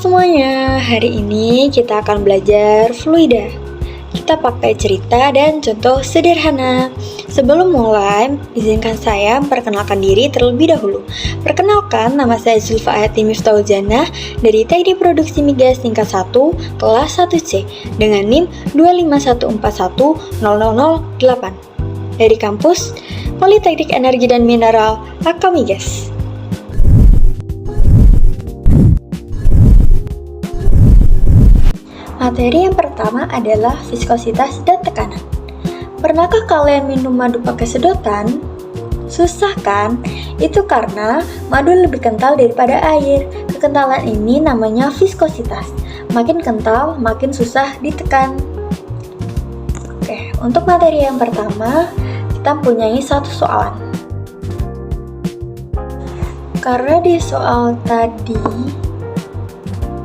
semuanya, hari ini kita akan belajar fluida. Kita pakai cerita dan contoh sederhana. Sebelum mulai, izinkan saya memperkenalkan diri terlebih dahulu. Perkenalkan, nama saya Zulfa Ayati Miftahuljannah dari Teknik Produksi Migas tingkat 1, kelas 1C dengan NIM 251410008 dari kampus Politeknik Energi dan Mineral Akamigas. Materi yang pertama adalah viskositas dan tekanan. Pernahkah kalian minum madu pakai sedotan? Susah kan? Itu karena madu lebih kental daripada air. Kekentalan ini namanya viskositas. Makin kental, makin susah ditekan. Oke, untuk materi yang pertama, kita mempunyai satu soalan. Karena di soal tadi,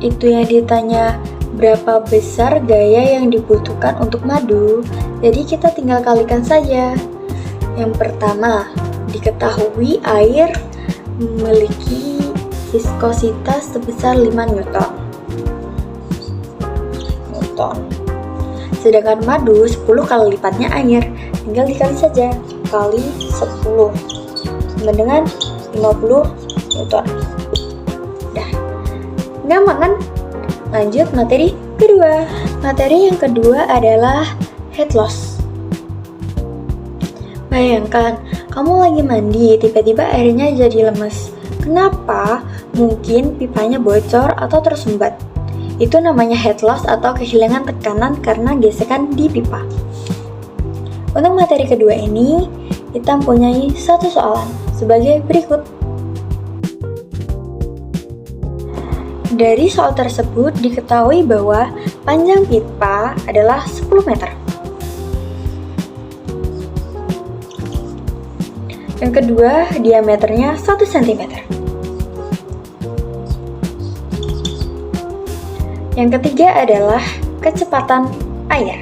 itu yang ditanya berapa besar gaya yang dibutuhkan untuk madu, jadi kita tinggal kalikan saja. Yang pertama, diketahui air memiliki viskositas sebesar 5 Newton. Sedangkan madu 10 kali lipatnya air, tinggal dikali saja, kali 10 sama dengan 50 Newton. Dah, gampang kan? Lanjut materi kedua. Materi yang kedua adalah head loss. Bayangkan, kamu lagi mandi, tiba-tiba airnya jadi lemes. Kenapa? Mungkin pipanya bocor atau tersumbat. Itu namanya head loss atau kehilangan tekanan karena gesekan di pipa. Untuk materi kedua ini, kita mempunyai satu soalan sebagai berikut. Dari soal tersebut diketahui bahwa panjang pipa adalah 10 meter. Yang kedua, diameternya 1 cm. Yang ketiga adalah kecepatan air.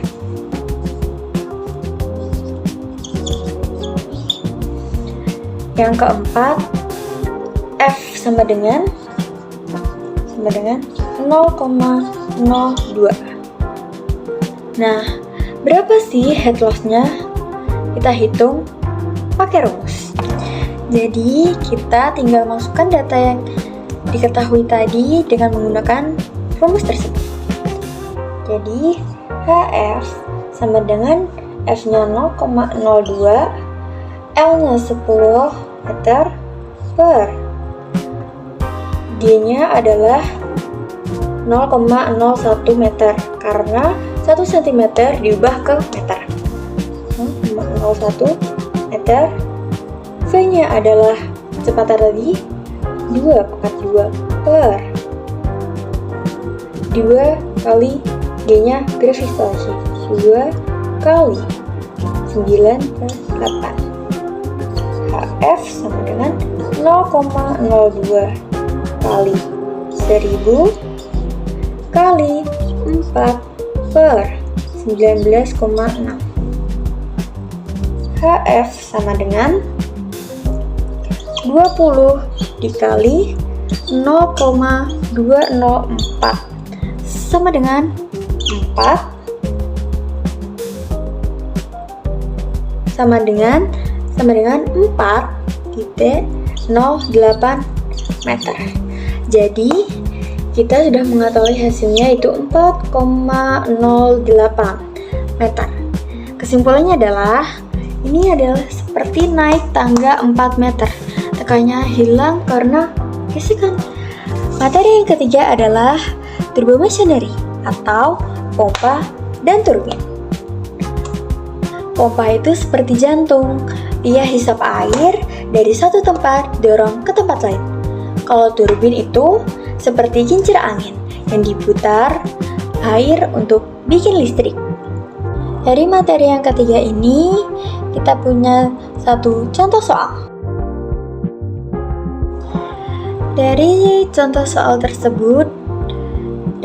Yang keempat, F sama dengan 0,02. Nah, berapa sih head loss-nya? Kita hitung pakai rumus. Jadi, kita tinggal masukkan data yang diketahui tadi dengan menggunakan rumus tersebut. Jadi, HF sama dengan F-nya 0,02, L-nya 10 meter per D-nya adalah 0,01 meter karena 1 cm diubah ke meter. 0,01 meter. V-nya adalah kecepatan tadi 2/2 per 2 kali G-nya gravitasi 2 kali 9/8. HF sama dengan 0,02 kali 1000 kali 4 per 19,6. HF sama dengan 20 dikali 0,204 sama dengan 4 sama dengan 4,08 meter. Jadi, kita sudah mengetahui hasilnya itu 4,08 meter. Kesimpulannya adalah, ini adalah seperti naik tangga 4 meter. Tekannya hilang karena gesekan. Materi yang ketiga adalah turbomachinery atau pompa dan turbin. Pompa itu seperti jantung. Ia hisap air dari satu tempat dorong ke tempat lain. Kalau turbin itu seperti kincir angin yang diputar air untuk bikin listrik. Dari materi yang ketiga ini, kita punya satu contoh soal. Dari contoh soal tersebut,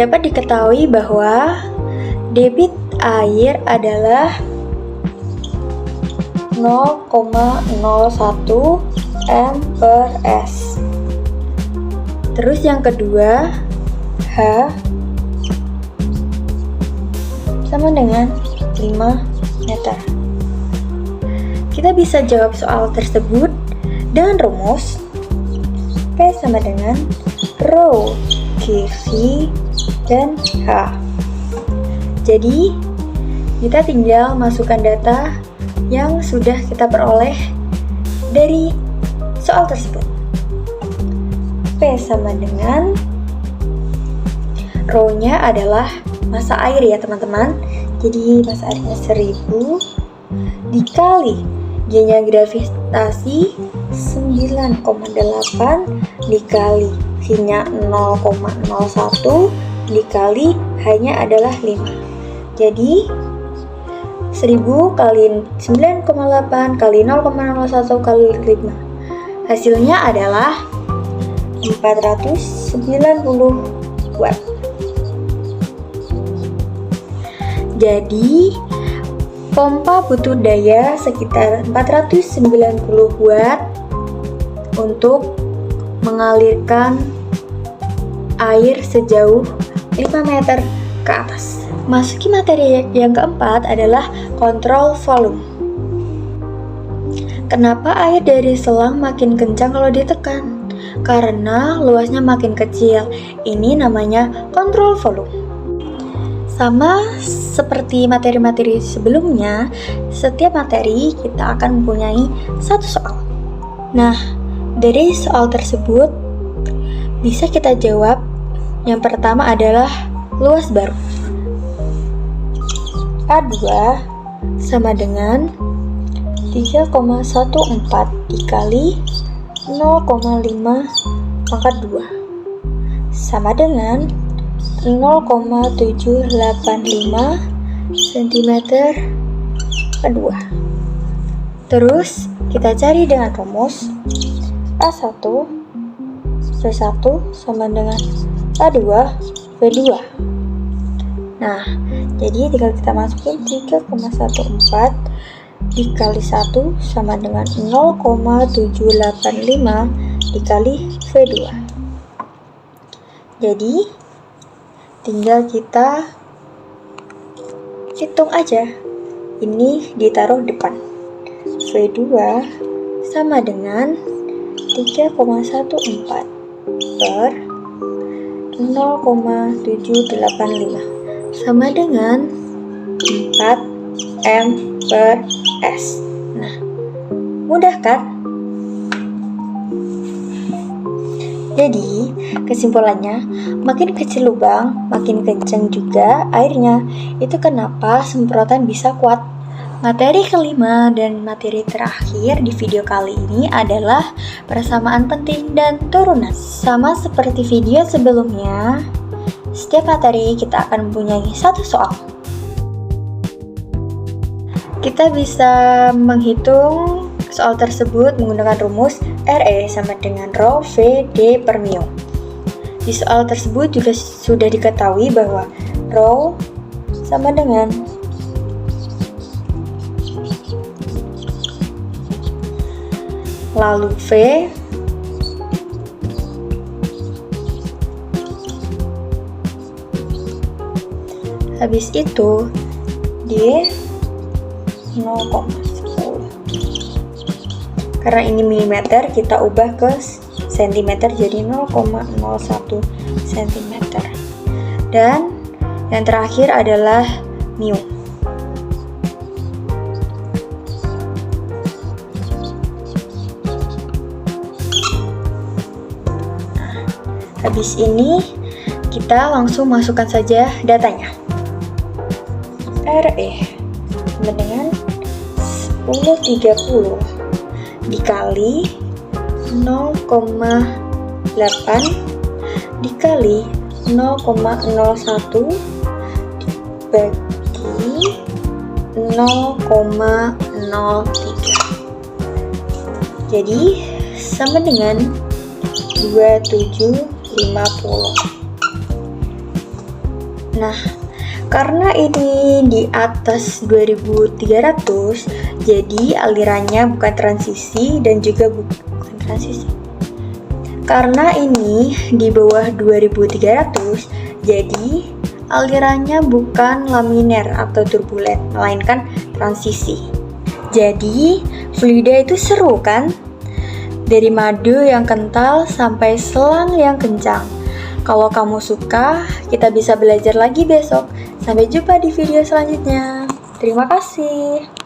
dapat diketahui bahwa debit air adalah 0,01 M per S. Terus yang kedua, H sama dengan 5 meter. Kita bisa jawab soal tersebut dengan rumus P sama dengan rho kiri dan H. Jadi, kita tinggal masukkan data yang sudah kita peroleh dari soal tersebut. P sama dengan rho-nya adalah massa air ya teman-teman. Jadi massa airnya 1000 dikali G-nya gravitasi 9,8 dikali V-nya 0,01 dikali H-nya adalah 5. Jadi 1000 kali 9,8 kali 0,01 kali 5. Hasilnya adalah 490 watt. Jadi pompa butuh daya sekitar 490 watt untuk mengalirkan air sejauh 5 meter ke atas. Masuki materi yang keempat adalah kontrol volume. Kenapa air dari selang makin kencang kalau ditekan? Karena luasnya makin kecil. Ini namanya kontrol volume. Sama seperti materi-materi sebelumnya, setiap materi kita akan mempunyai satu soal. Nah, dari soal tersebut bisa kita jawab. Yang pertama adalah luas baru. A2 sama dengan 3,14 dikali 0,5 pangkat 2 sama dengan 0,785 cm kedua. Terus kita cari dengan rumus A1 V1 sama dengan A2 V2. Nah, jadi tinggal kita masukin 3,14 dikali 1 sama dengan 0,785 dikali V2. Jadi tinggal kita hitung aja. Ini ditaruh depan. V2 sama dengan 3,14 per 0,785 sama dengan 4 M per S. Nah, mudah kan? Jadi, kesimpulannya, makin kecil lubang, makin kencang juga airnya. Itu kenapa semprotan bisa kuat. Materi kelima dan materi terakhir di video kali ini adalah persamaan penting dan turunan. Sama seperti video sebelumnya, setiap materi kita akan mempunyai satu soal. Kita bisa menghitung soal tersebut menggunakan rumus RE sama dengan rho V D per mu. Di soal tersebut juga sudah diketahui bahwa rho sama dengan lalu V habis itu D 0,10. Karena ini milimeter, kita ubah ke sentimeter jadi 0,01 cm. Dan yang terakhir adalah mu. Habis ini kita langsung masukkan saja datanya. RE sama dengan 1030 dikali 0,8 dikali 0,01 dibagi 0,03. Jadi sama dengan 2750. Nah, karena ini di atas 2300, jadi alirannya bukan transisi dan juga bukan transisi. Karena ini di bawah 2300, jadi alirannya bukan laminer atau turbulen, melainkan transisi. Jadi, fluida itu seru kan? Dari madu yang kental sampai selang yang kencang. Kalau kamu suka, kita bisa belajar lagi besok. Sampai jumpa di video selanjutnya. Terima kasih.